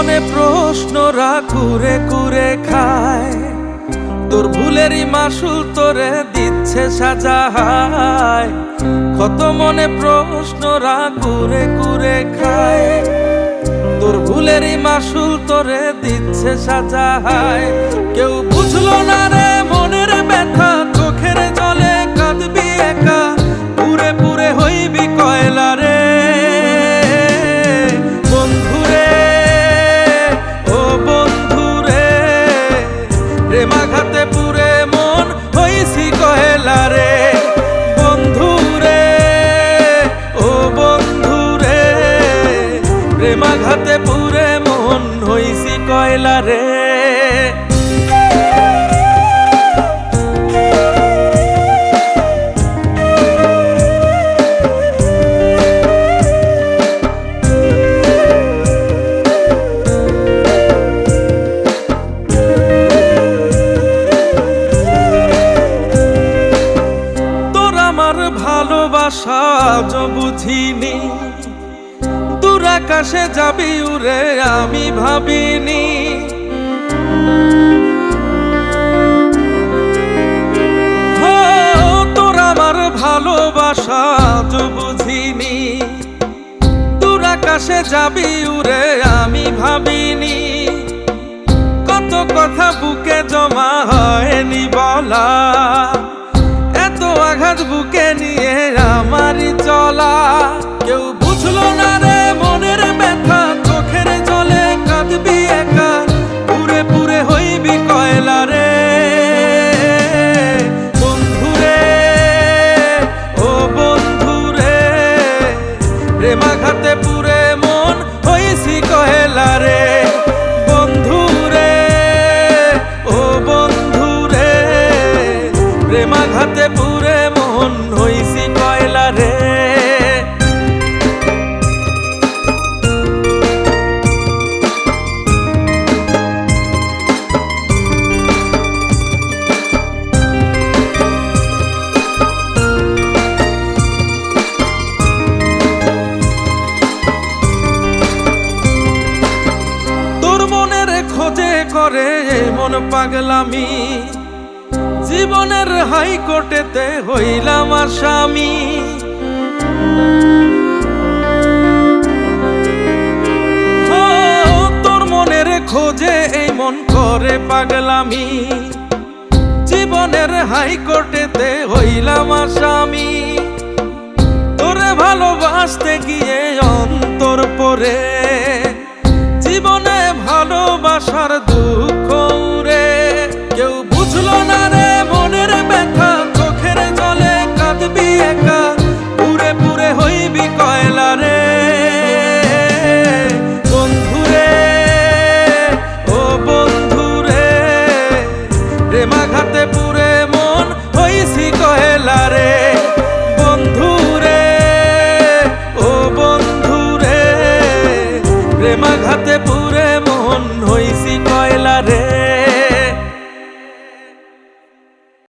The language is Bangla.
মনে প্রশ্নরা কুরে কুরে খায়, তোর ভুলেরই মাসুল তোরে দিচ্ছে সাজায়। কত মনে প্রশ্নরা কুরে কুরে খায়, তোর ভুলেরই মাসুল তোরে দিচ্ছে সাজায়। কেউ বুঝলো না রে মনের ব্যথা, চোখের জলে কাঁদবি একা, পুরে পুরে হইবি কয়লা রে। প্রেমাঘাতে পুরে মন হইছি কয়লা রে বন্ধুরে, ও বন্ধুরে। প্রেমাঘাতে পুরে মন হইছি কয়লা রে। ভালোবাসা আজ বুঝিনি, দূর আকাশে যাবি উড়ে আমি ভাবিনি। তোর আমার ভালোবাসা আজ বুঝিনি, দূর আকাশে যাবি উড়ে আমি ভাবিনি। কত কথা বুকে জমা হয়নি বলা, এত আঘাত বুকে নিয়ে আমারই চলা। কেউ বুঝলো না রে মনের ব্যথা, চোখের জলে কাঁদবি একা, পুরে পুরে হইবি কয়লা রে বন্ধুরে, ও বন্ধুরে। প্রেমাঘাতে পুরে মন হইছি কয়লা রে বন্ধুরে, ও বন্ধুরে। প্রেমাঘাতে পুরে মন হইছি কয়লা রে। তোর মনের খোঁজে করে মন পাগলামি, জীবনের হাইকোর্টেতে হইলাম আসামি। তোর মনের খোঁজে এই মন করে পাগলামি, জীবনের হাইকোর্টেতে হইলাম আসামি। তোরে ভালোবাসতে গিয়ে অন্তর পরে, জীবনে ভালোবাসার দুঃখ রে। কেউ বুঝলো না রে মনের ব্যথা, চোখের জলে কাঁদবি একা, পুরে পুরে হইবি কয়লা রে বন্ধুরে, ও বন্ধুরে। প্রেমাঘাতে পুরে মন হইছি কয়লা রে বন্ধুরে, ও বন্ধুরে। প্রেমাঘাতে